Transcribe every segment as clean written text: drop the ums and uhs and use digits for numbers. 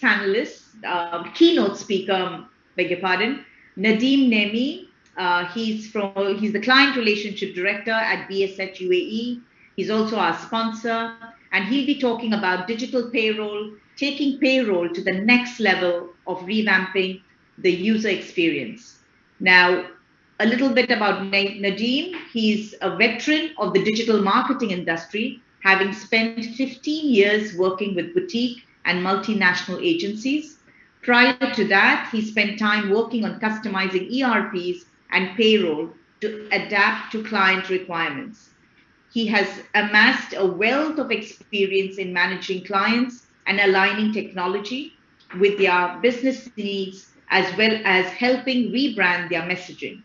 panelist, keynote speaker, beg your pardon, Nadim Nemi. He's the client relationship director at BSH UAE. He's also our sponsor, and he'll be talking about digital payroll, taking payroll to the next level of revamping the user experience. Now, a little bit about Nadim. He's a veteran of the digital marketing industry, having spent 15 years working with boutique and multinational agencies. Prior to that, he spent time working on customizing ERPs and payroll to adapt to client requirements. He has amassed a wealth of experience in managing clients and aligning technology with their business needs, as well as helping rebrand their messaging.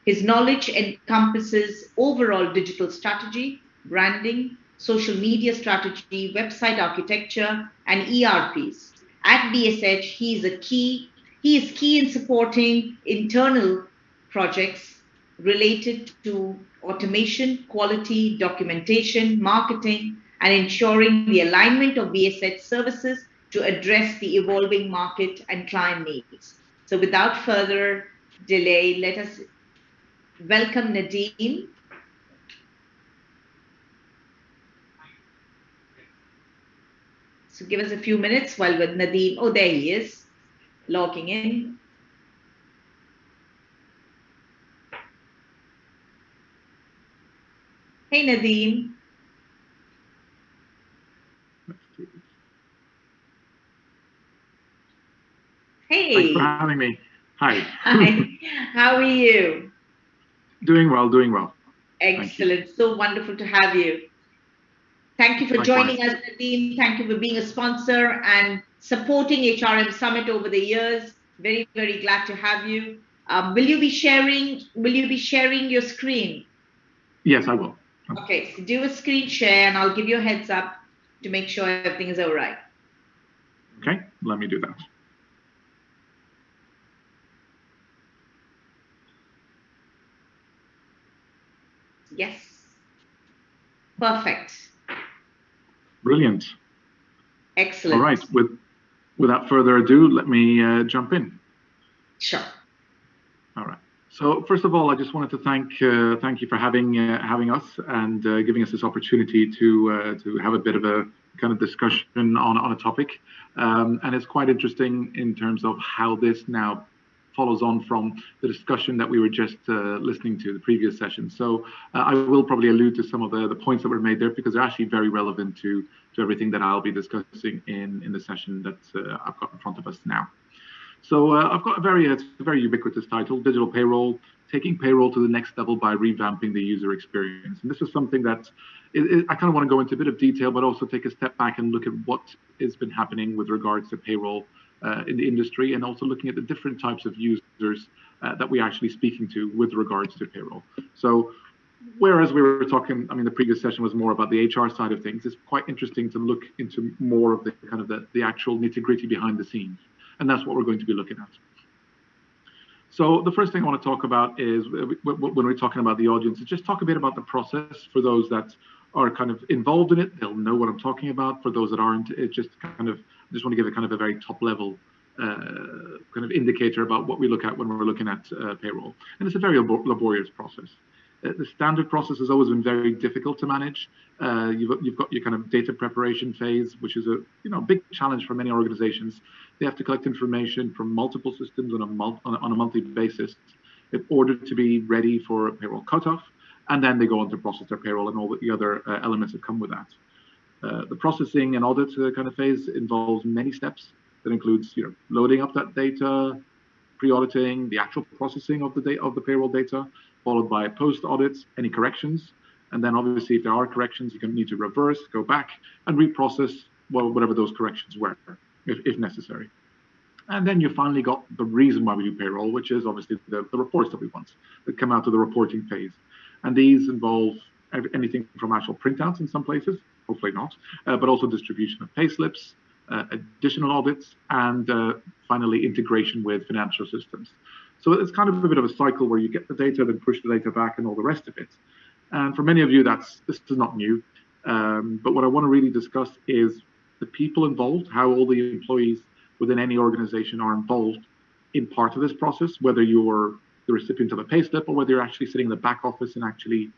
His knowledge encompasses overall digital strategy, branding, social media strategy, website architecture, and ERPs. At BSH, he is key in supporting internal projects related to automation, quality, documentation, marketing, and ensuring the alignment of BSH services to address the evolving market and client needs. So without further delay, let us welcome Nadim. So give us a few minutes while with Nadim. Oh, there he is, logging in. Hey, Nadim. Hey. Thanks for having me. Hi. Hi. How are you? Doing well, doing well. Excellent. So wonderful to have you. Thank you for joining us, Nadim. Thank you for being a sponsor and supporting HRM Summit over the years. Very, very glad to have you. Will you be sharing your screen? Yes, I will. Okay, so do a screen share and I'll give you a heads up to make sure everything is all right. Okay, let me do that. Yes. Perfect. Brilliant. Excellent. All right, without further ado, let me jump in. Sure. All right. So first of all, I just wanted to thank you for having us and giving us this opportunity to have a bit of a kind of discussion on a topic, and it's quite interesting in terms of how this now follows on from the discussion that we were just listening to, the previous session. So I will probably allude to some of the points that were made there because they're actually very relevant to everything that I'll be discussing in the session that I've got in front of us now. So I've got a very ubiquitous title, Digital Payroll, taking payroll to the next level by revamping the user experience. And this is something that I kind of want to go into a bit of detail, but also take a step back and look at what has been happening with regards to payroll in the industry, and also looking at the different types of users that we're actually speaking to with regards to payroll. So whereas we were talking, I mean, the previous session was more about the HR side of things, it's quite interesting to look into more of the kind of the actual nitty-gritty behind the scenes. And that's what we're going to be looking at. So the first thing I want to talk about is, when we're talking about the audience, is just talk a bit about the process for those that are kind of involved in it. They'll know what I'm talking about. For those that aren't, it just kind of, I just want to give a kind of a very top level kind of indicator about what we look at when we're looking at payroll. And it's a very laborious process. The standard process has always been very difficult to manage. You've got your kind of data preparation phase, which is a big challenge for many organizations. They have to collect information from multiple systems on a monthly basis in order to be ready for payroll cutoff, and then they go on to process their payroll and all the other elements that come with that. The processing and audit kind of phase involves many steps. That includes loading up that data, pre-auditing, the actual processing of the payroll data, followed by post audits, any corrections, and then obviously if there are corrections, you can need to reverse, go back, and reprocess whatever those corrections were, if necessary. And then you finally got the reason why we do payroll, which is obviously the reports that we want that come out of the reporting phase. And these involve anything from actual printouts in some places, hopefully not, but also distribution of pay slips, additional audits, and finally integration with financial systems. So it's kind of a bit of a cycle where you get the data, then push the data back and all the rest of it. And for many of you, this is not new. But what I want to really discuss is the people involved, how all the employees within any organization are involved in part of this process, whether you're the recipient of a payslip or whether you're actually sitting in the back office and actually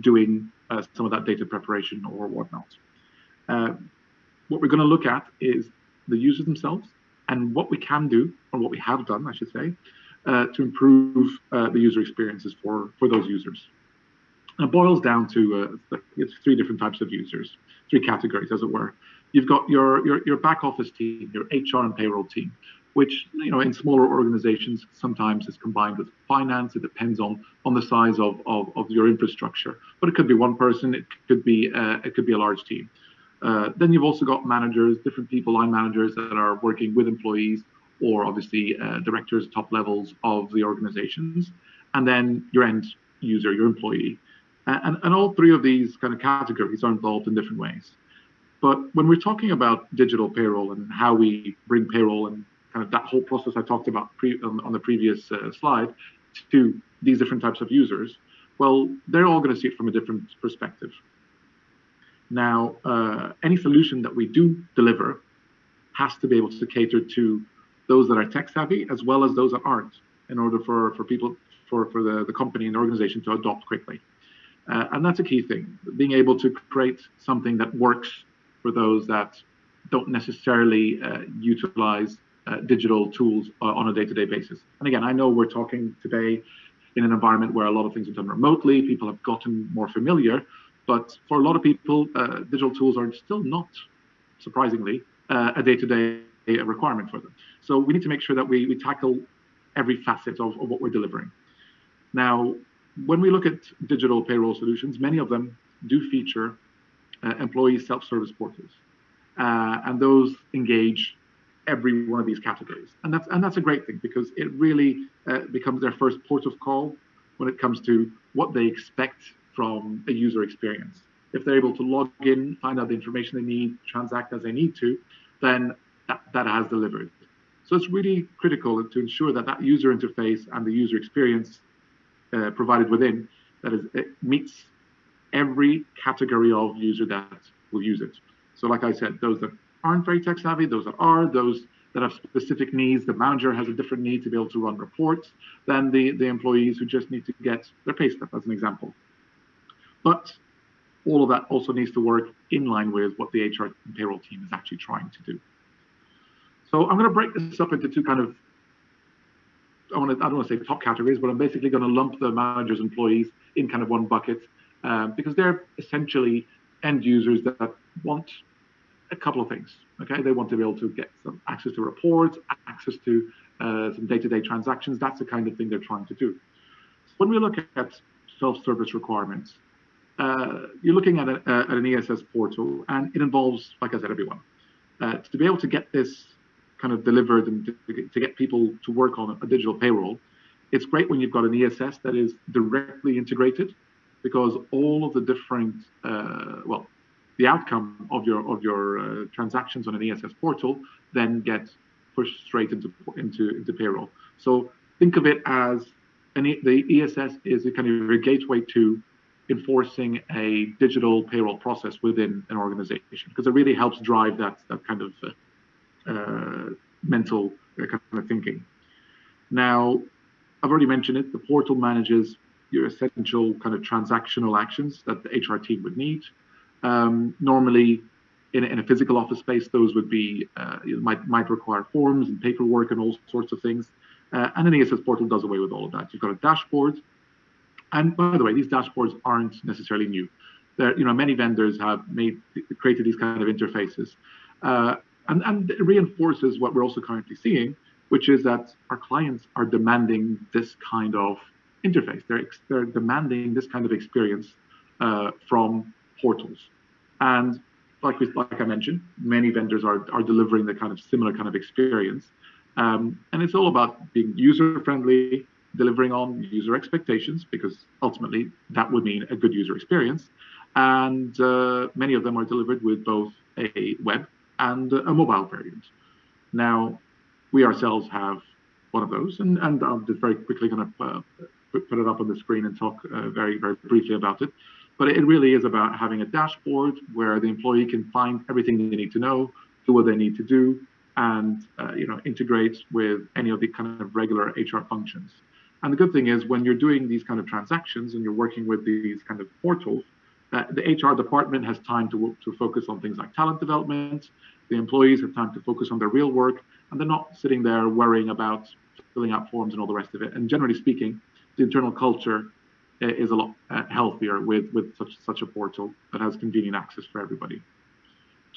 doing some of that data preparation or whatnot. What we're going to look at is the users themselves and what we can do, or what we have done, I should say, to improve the user experiences for those users. And it boils down to it's three different types of users, three categories, as it were. You've got your back office team, your HR and payroll team, which in smaller organizations sometimes is combined with finance. It depends on the size of your infrastructure, but it could be one person, it could be a large team. Then you've also got managers, different people, line managers that are working with employees, or obviously directors, top levels of the organizations, and then your end user, your employee. And all three of these kind of categories are involved in different ways. But when we're talking about digital payroll and how we bring payroll and kind of that whole process I talked about on the previous slide to these different types of users, well, they're all going to see it from a different perspective. Now, any solution that we do deliver has to be able to cater to those that are tech savvy as well as those that aren't, in order for people, for the company and the organization to adopt quickly. And that's a key thing, being able to create something that works for those that don't necessarily utilize digital tools on a day-to-day basis. And again, I know we're talking today in an environment where a lot of things are done remotely, people have gotten more familiar, but for a lot of people, digital tools are still not, surprisingly, a day-to-day requirement for them. So we need to make sure that we tackle every facet of what we're delivering. Now, when we look at digital payroll solutions, many of them do feature employee self-service portals, and those engage every one of these categories, and that's a great thing, because it really becomes their first port of call when it comes to what they expect from a user experience. If they're able to log in, find out the information they need, transact as they need to, then that has delivered. So it's really critical to ensure that user interface and the user experience provided within it meets every category of user that will use it. So like I said, those that aren't very tech savvy, those that are, those that have specific needs, the manager has a different need to be able to run reports than the employees who just need to get their pay slip, as an example. But all of that also needs to work in line with what the HR and payroll team is actually trying to do. So I'm going to break this up into two kind of, I don't want to say top categories, but I'm basically going to lump the managers' employees in kind of one bucket, because they're essentially end users that want a couple of things. Okay, they want to be able to get some access to reports, access to some day-to-day transactions. That's the kind of thing they're trying to do. When we look at self-service requirements, you're looking at an ESS portal, and it involves, like I said, everyone. To be able to get this kind of delivered and to get people to work on a digital payroll, it's great when you've got an ESS that is directly integrated, because all of the different, the outcome of your transactions on an ESS portal then get pushed straight into payroll. So think of it as the ESS is a kind of a gateway to enforcing a digital payroll process within an organization, because it really helps drive that kind of mental kind of thinking. Now, I've already mentioned it, the portal manages your essential kind of transactional actions that the HR team would need. Normally, in a physical office space, those would be might require forms and paperwork and all sorts of things. And an ESS portal does away with all of that. You've got a dashboard, and by the way, these dashboards aren't necessarily new. Many vendors have created these kind of interfaces, and it reinforces what we're also currently seeing, which is that our clients are demanding this kind of interface. They're demanding this kind of experience from portals, and like I mentioned, many vendors are delivering the kind of similar kind of experience, and it's all about being user friendly, delivering on user expectations, because ultimately that would mean a good user experience. And many of them are delivered with both a web and a mobile variant. Now, we ourselves have one of those, and I'm just very quickly going to put it up on the screen and talk very, very briefly about it. But it really is about having a dashboard where the employee can find everything they need to know, do what they need to do, and integrate with any of the kind of regular HR functions. And the good thing is when you're doing these kind of transactions and you're working with these kind of portals, the HR department has time to focus on things like talent development. The employees have time to focus on their real work, and they're not sitting there worrying about filling out forms and all the rest of it. And generally speaking, the internal culture is a lot healthier with such a portal that has convenient access for everybody.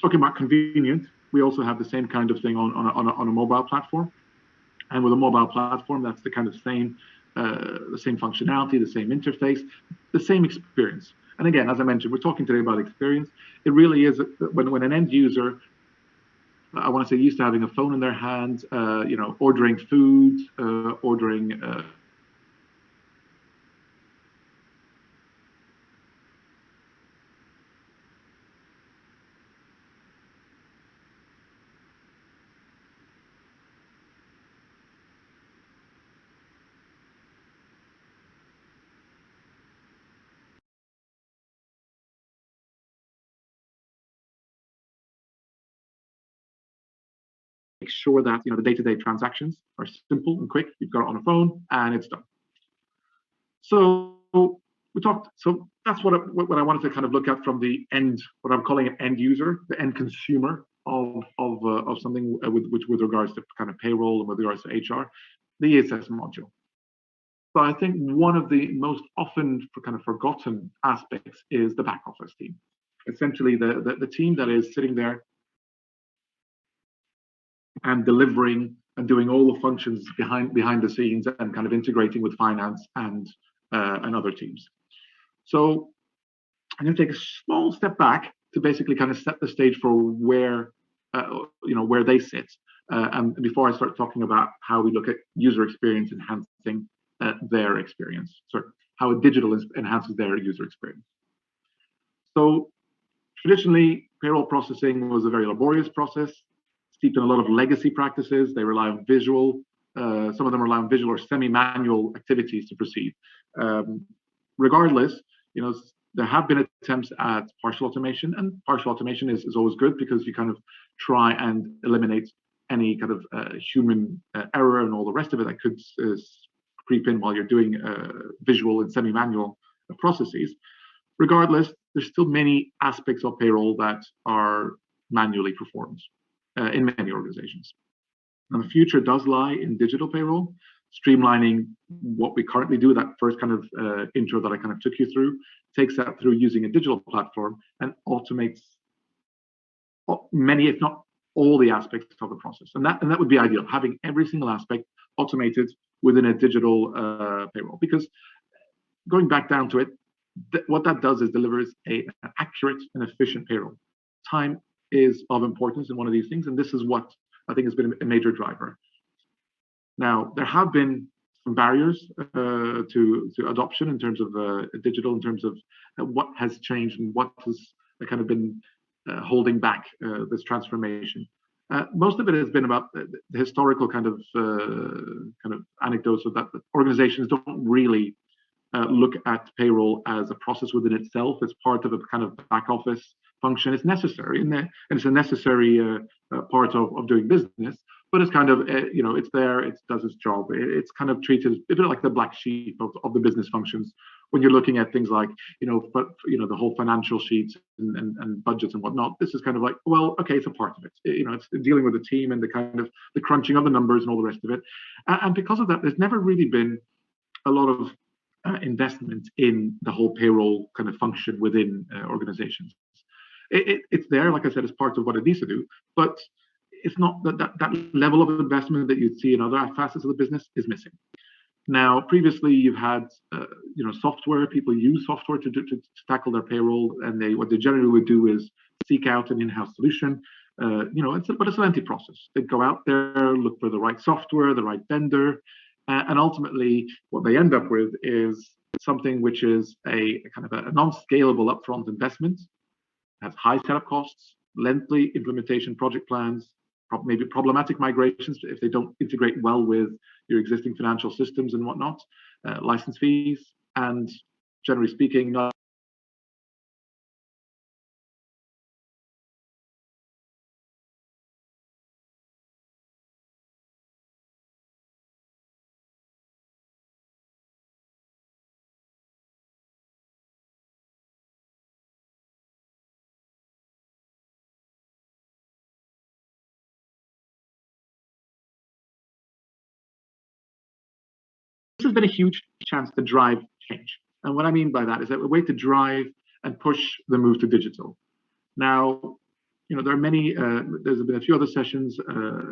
Talking about convenient, we also have the same kind of thing on a mobile platform. And with a mobile platform, that's the kind of the same functionality, the same interface, the same experience. And again, as I mentioned, we're talking today about experience. It really is when an end user, I want to say, used to having a phone in their hand, ordering food, ordering make sure that the day-to-day transactions are simple and quick. You've got it on a phone and it's done. So we talked. So that's what I wanted to kind of look at from the end, what I'm calling an end user, the end consumer of something with regards to kind of payroll and with regards to HR, the ESS module. So I think one of the most often kind of forgotten aspects is the back office team. Essentially, the team that is sitting there and delivering and doing all the functions behind the scenes and kind of integrating with finance and other teams. So I'm going to take a small step back to basically kind of set the stage for where where they sit, and before I start talking about how we look at user experience enhancing their experience. Sorry, how digital enhances their user experience. So traditionally, payroll processing was a very laborious process, steeped in a lot of legacy practices. They rely on visual. Some of them rely on visual or semi-manual activities to proceed. Regardless, there have been attempts at partial automation, and partial automation is always good because you kind of try and eliminate any kind of human error and all the rest of it that could creep in while you're doing visual and semi-manual processes. Regardless, there's still many aspects of payroll that are manually performed in many organizations. And the future does lie in digital payroll, streamlining what we currently do. That first kind of intro that I kind of took you through takes that through using a digital platform and automates many, if not all, the aspects of the process. And that would be ideal, having every single aspect automated within a digital payroll. Because going back down to it, what that does is delivers an accurate and efficient payroll. Time is of importance in one of these things, and this is what I think has been a major driver. Now, there have been some barriers to adoption in terms of digital, in terms of what has changed and what has kind of been holding back this transformation. Most of it has been about the historical kind of anecdotes of that organizations don't really look at payroll as a process within itself. It's part of a kind of back office function. It's necessary, and it's a necessary part of doing business. But it's kind of it's there. It does its job. It's kind of treated a bit like the black sheep of the business functions when you're looking at things like the whole financial sheets and budgets and whatnot. This is kind of like, well, okay, it's a part of it. It's dealing with the team and the kind of the crunching of the numbers and all the rest of it. And because of that, there's never really been a lot of investment in the whole payroll kind of function within organizations. It's there, like I said, as part of what it needs to do, but it's not that level of investment that you'd see in other facets of the business is missing. Now, previously, you've had software. People use software to tackle their payroll, and what they generally would do is seek out an in-house solution. But it's a lengthy process. They go out there, look for the right software, the right vendor, and ultimately, what they end up with is something which is a kind of a non-scalable upfront investment, has high setup costs, lengthy implementation project plans, maybe problematic migrations if they don't integrate well with your existing financial systems and whatnot, license fees, and generally speaking, not has been a huge chance to drive change. And what I mean by that is that a way to drive and push the move to digital. Now, there are many, there's been a few other sessions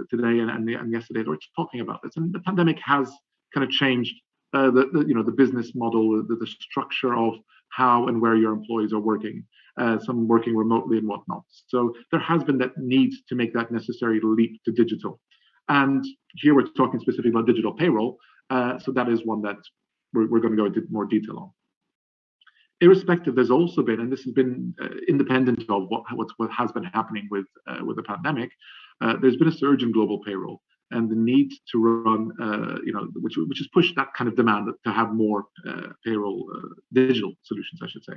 today and yesterday that we're talking about this. And the pandemic has kind of changed the business model, the structure of how and where your employees are working, some working remotely and whatnot. So there has been that need to make that necessary leap to digital. And here we're talking specifically about digital payroll. So that is one that we're going to go into more detail on. Irrespective, there's also been, and this has been independent of what has been happening with the pandemic, there's been a surge in global payroll and the need to run, which has pushed that kind of demand to have more payroll digital solutions, I should say.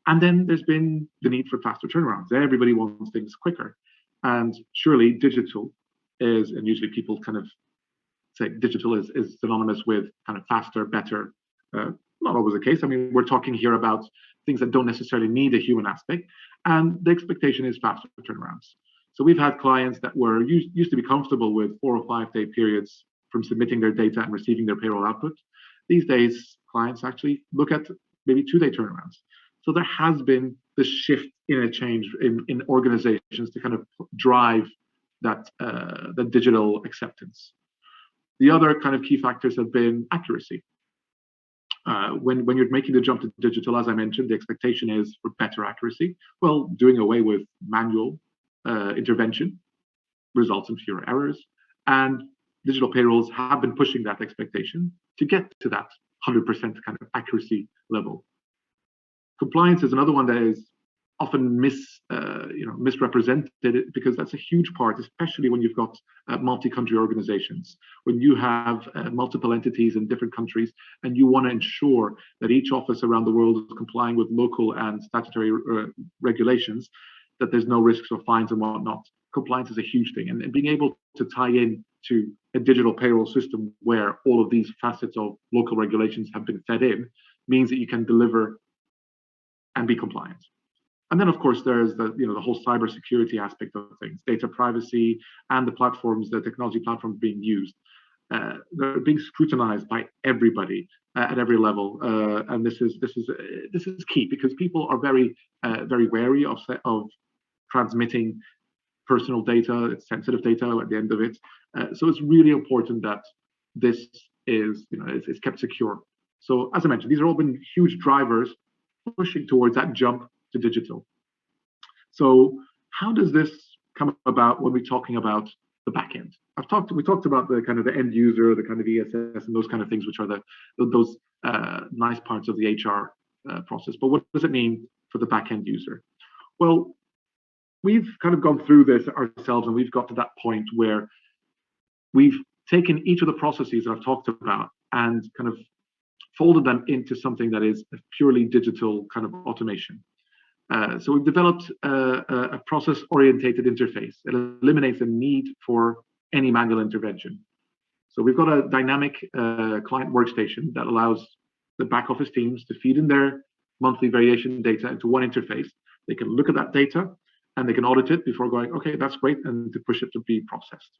And then there's been the need for faster turnarounds. Everybody wants things quicker, and surely digital is, and usually people kind of say digital is synonymous with kind of faster, better. Not always the case. I mean, we're talking here about things that don't necessarily need a human aspect, and the expectation is faster turnarounds. So we've had clients that were used to be comfortable with 4 or 5 day periods from submitting their data and receiving their payroll output. These days, clients actually look at maybe 2-day turnarounds. So there has been this shift in a change in organizations to kind of drive that the digital acceptance. The other kind of key factors have been accuracy. When you're making the jump to digital, as I mentioned, the expectation is for better accuracy. Well, doing away with manual intervention results in fewer errors, and digital payrolls have been pushing that expectation to get to that 100% kind of accuracy level. Compliance is another one that is often misrepresented, because that's a huge part, especially when you've got multi-country organizations. When you have multiple entities in different countries and you want to ensure that each office around the world is complying with local and statutory regulations, that there's no risks or fines and whatnot. Compliance is a huge thing, and being able to tie in to a digital payroll system where all of these facets of local regulations have been fed in means that you can deliver and be compliant. And then, of course, there's the whole cybersecurity aspect of things, data privacy, and the technology platforms being used. They're being scrutinized by everybody at every level, and this is key, because people are very wary of transmitting personal data. It's sensitive data at the end of it, so it's really important that this is kept secure. So, as I mentioned, these have all been huge drivers pushing towards that jump to digital. So how does this come about when we're talking about the back end? We talked about the kind of the end user, the kind of ESS and those kind of things, which are those nice parts of the HR process. But what does it mean for the back end user? Well, we've kind of gone through this ourselves, and we've got to that point where we've taken each of the processes that I've talked about and kind of folded them into something that is a purely digital kind of automation. So we've developed a process-orientated interface that eliminates the need for any manual intervention. So we've got a dynamic client workstation that allows the back office teams to feed in their monthly variation data into one interface. They can look at that data and they can audit it before going, okay, that's great, and to push it to be processed.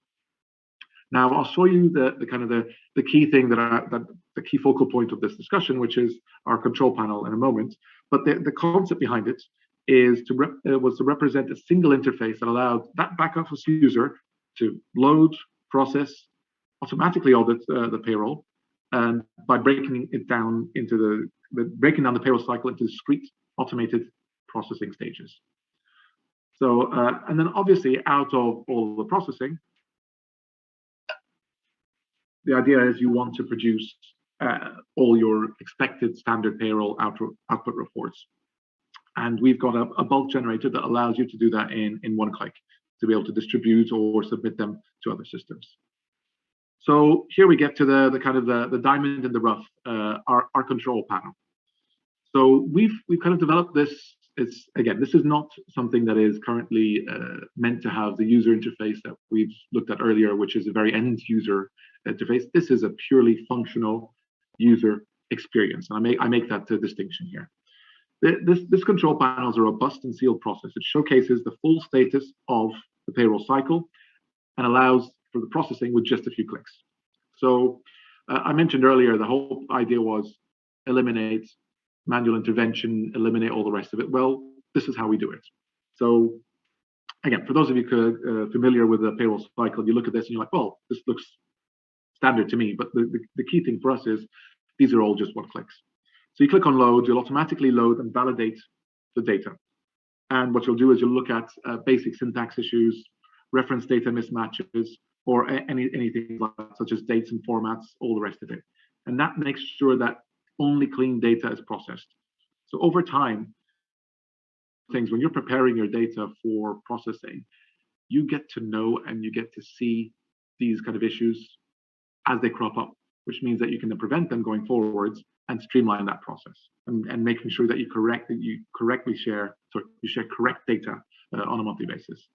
Now, I'll show you the key thing the key focal point of this discussion, which is our control panel in a moment. But the concept behind it was to represent a single interface that allowed that back office user to load, process, automatically audit the payroll, and by breaking it down into breaking down the payroll cycle into discrete automated processing stages. So, and then obviously out of all the processing, the idea is you want to produce all your expected standard payroll output reports. And we've got a bulk generator that allows you to do that in one click, to be able to distribute or submit them to other systems. So here we get to the diamond in the rough, our control panel. So we've kind of developed this. This is not something that is currently meant to have the user interface that we've looked at earlier, which is a very end user interface. This is a purely functional user experience, and I make that distinction here. This control panel is a robust and sealed process. It showcases the full status of the payroll cycle and allows for the processing with just a few clicks. So I mentioned earlier the whole idea was eliminate manual intervention, eliminate all the rest of it. Well, this is how we do it. So again, for those of you familiar with the payroll cycle, you look at this and you're like, well, this looks standard to me. But the key thing for us is these are all just one clicks. So you click on load, you'll automatically load and validate the data. And what you'll do is you'll look at basic syntax issues, reference data mismatches, or anything like that, such as dates and formats, all the rest of it. And that makes sure that only clean data is processed. So over time, things when you're preparing your data for processing, you get to know and you get to see these kind of issues as they crop up, which means that you can prevent them going forwards and streamline that process and making sure that you correctly share correct data on a monthly basis.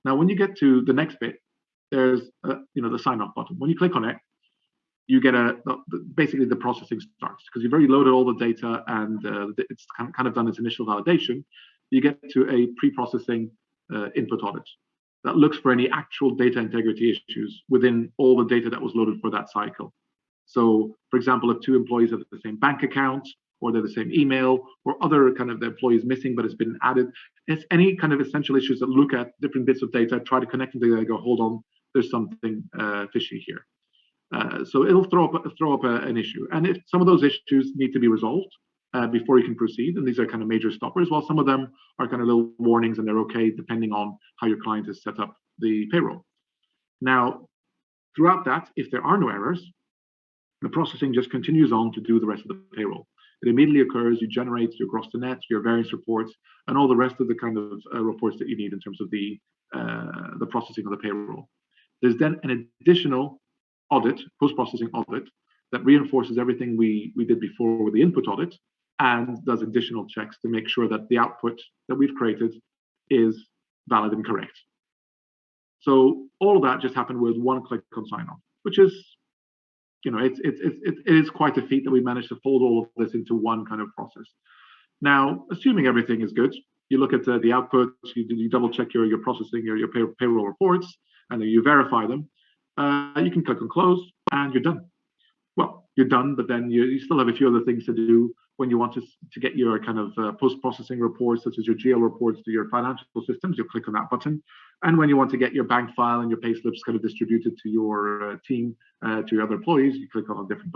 Now, when you get to the next bit, there's the sign off button. When you click on it, you get basically the processing starts because you've already loaded all the data and it's kind of done its initial validation. You get to a pre-processing input audit that looks for any actual data integrity issues within all the data that was loaded for that cycle. So, for example, if two employees have the same bank account or they're the same email or other kind of the employee is missing but it's been added, it's any kind of essential issues that look at different bits of data, try to connect them together, go, hold on, there's something fishy here. So it'll throw up an issue. And if some of those issues need to be resolved before you can proceed, and these are kind of major stoppers, while some of them are kind of little warnings and they're okay depending on how your client has set up the payroll. Now, throughout that, if there are no errors, the processing just continues on to do the rest of the payroll. It immediately occurs, you generate your gross to net, your variance reports, and all the rest of the kind of reports that you need in terms of the processing of the payroll. There's then an additional audit, post-processing audit, that reinforces everything we did before with the input audit and does additional checks to make sure that the output that we've created is valid and correct. So all of that just happened with one click on sign on, which is, it is quite a feat that we managed to fold all of this into one kind of process. Now, assuming everything is good, you look at the output, you double check your processing, your payroll reports, and then you verify them. You can click on close and you're done. Well, you're done, but then you still have a few other things to do when you want to get your kind of post-processing reports, such as your GL reports to your financial systems. You'll click on that button. And when you want to get your bank file and your pay slips kind of distributed to your team, to your other employees, you click on a different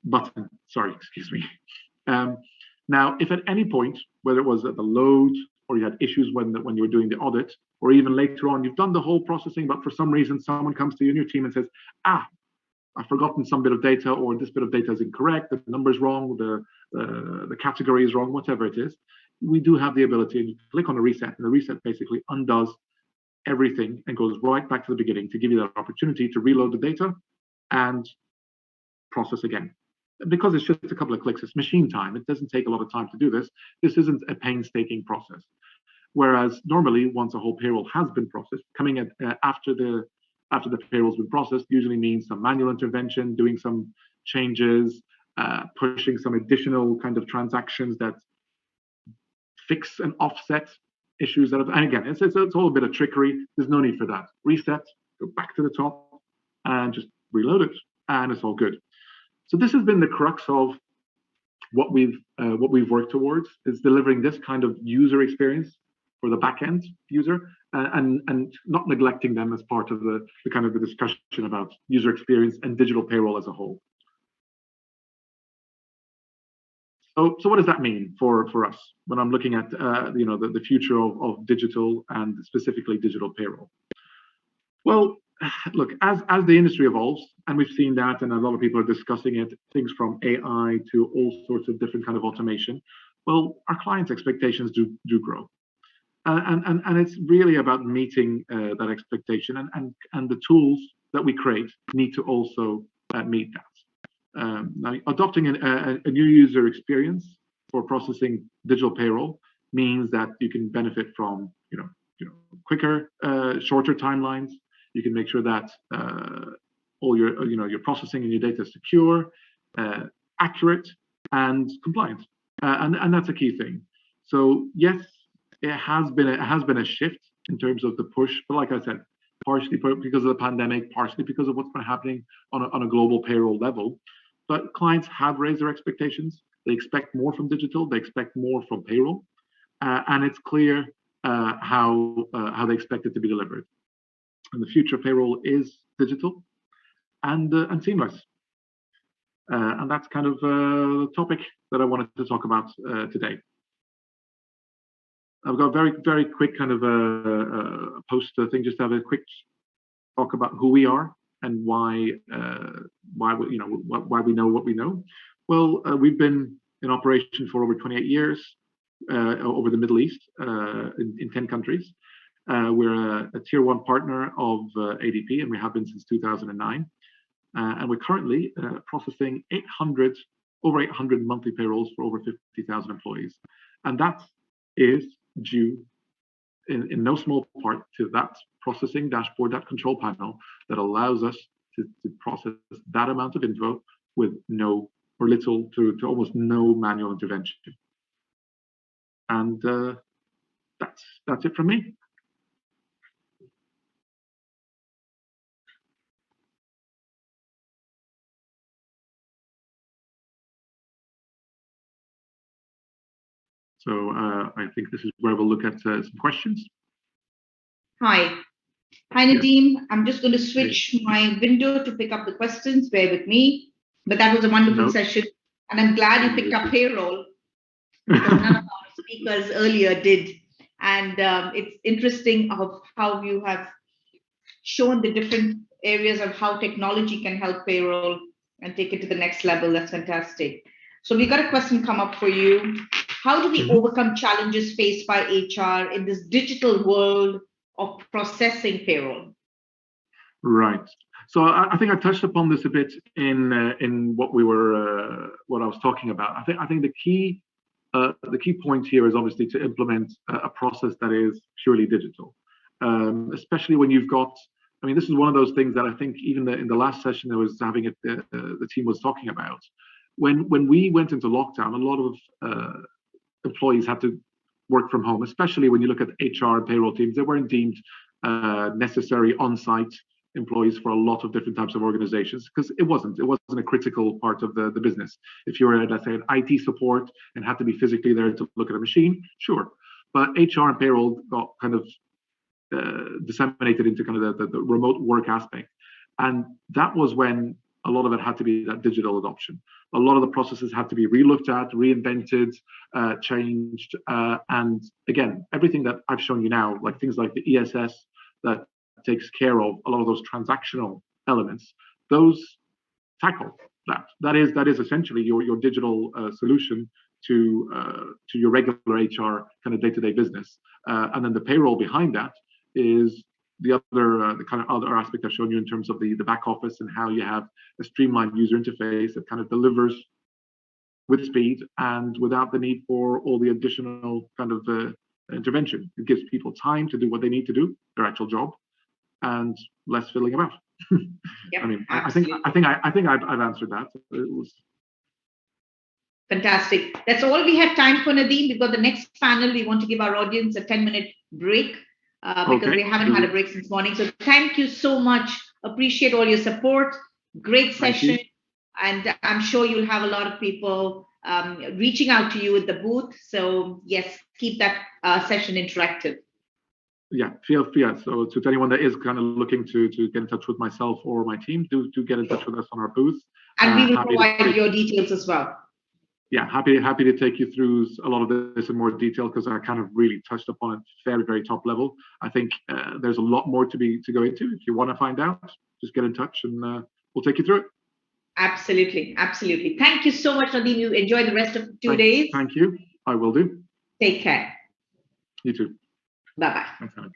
button. Sorry, excuse me. Now, if at any point, whether it was at the load or you had issues when you were doing the audit, or even later on, you've done the whole processing, but for some reason, someone comes to you in your team and says, I've forgotten some bit of data, or this bit of data is incorrect, the number's wrong, the category is wrong, whatever it is, we do have the ability, and you click on a reset, and the reset basically undoes everything and goes right back to the beginning to give you that opportunity to reload the data and process again. Because it's just a couple of clicks, it's machine time. It doesn't take a lot of time to do this. This isn't a painstaking process. Whereas normally, once a whole payroll has been processed, coming in after the payroll's been processed usually means some manual intervention, doing some changes, pushing some additional kind of transactions that fix and offset issues that have, and again, it's all a bit of trickery. There's no need for that. Reset, go back to the top, and just reload it, and it's all good. So this has been the crux of what we've worked towards, is delivering this kind of user experience for the back-end user, and not neglecting them as part of the kind of the discussion about user experience and digital payroll as a whole. So what does that mean for us when I'm looking at the future of digital and specifically digital payroll? Well, look, as the industry evolves, and we've seen that, and a lot of people are discussing it, things from AI to all sorts of different kind of automation. Well, our clients' expectations do grow. And it's really about meeting that expectation, and the tools that we create need to also meet that. Now, adopting a new user experience for processing digital payroll means that you can benefit from quicker, shorter timelines. You can make sure that all your processing and your data is secure, accurate, and compliant, and that's a key thing. So yes. It has been a shift in terms of the push, but like I said, partially because of the pandemic, partially because of what's been happening on a global payroll level. But clients have raised their expectations. They expect more from digital. They expect more from payroll, and it's clear how they expect it to be delivered. And the future of payroll is digital and seamless. And that's kind of the topic that I wanted to talk about today. I've got a very quick kind of a poster thing, just to have a quick talk about who we are and why we know what we know. Well, we've been in operation for over 28 years over the Middle East in 10 countries. We're a tier 1 partner of ADP, and we have been since 2009. And we're currently processing over 800 monthly payrolls for over 50,000 employees. And that is due in no small part to that processing dashboard, that control panel that allows us to process that amount of info with no or little to almost no manual intervention. And that's it from me. So I think this is where we'll look at some questions. Hi Nadim. I'm just going to switch my window to pick up the questions. Bear with me. But that was a wonderful session, and I'm glad you picked up payroll. Because none of our speakers earlier did, and it's interesting of how you have shown the different areas of how technology can help payroll and take it to the next level. That's fantastic. So we got a question come up for you. How do we overcome challenges faced by HR in this digital world of processing payroll? Right. So I think I touched upon this a bit in what I was talking about. I think the key point here is obviously to implement a process that is purely digital, especially when you've got. I mean, this is one of those things that I think even in the last session I was having it, the team was talking about. When we went into lockdown, a lot of employees had to work from home, especially when you look at HR and payroll teams. They weren't deemed necessary on-site employees for a lot of different types of organizations because it wasn't a critical part of the business. If you were, let's say, an IT support and had to be physically there to look at a machine, sure. But HR and payroll got kind of disseminated into kind of the remote work aspect. And that was when a lot of it had to be that digital adoption. A lot of the processes had to be relooked at, reinvented, changed. And again, everything that I've shown you now, like things like the ESS that takes care of a lot of those transactional elements, those tackle that. That is essentially your digital solution to your regular HR kind of day-to-day business. And then the payroll behind that is the kind of other aspect I've shown you in terms of the back office and how you have a streamlined user interface that kind of delivers with speed and without the need for all the additional kind of intervention. It gives people time to do what they need to do, their actual job, and less fiddling about. Yep, I mean, I think I've answered that. It was fantastic. That's all we have time for, Nadim. We've got the next panel. We want to give our audience a 10-minute break because they haven't had a break since morning. So thank you so much. Appreciate all your support. Great session. And I'm sure you'll have a lot of people reaching out to you at the booth. So yes, keep that session interactive. Yeah, feel free. So to anyone that is kind of looking to get in touch with myself or my team, do get in touch with us on our booth. And we will provide your details as well. Yeah, happy to take you through a lot of this in more detail because I kind of really touched upon it very top level. I think there's a lot more to go into. If you want to find out, just get in touch and we'll take you through it. Absolutely. Thank you so much, Nadim. You enjoy the rest of 2 days. Thank you. I will do. Take care. You too. Bye-bye. Thanks,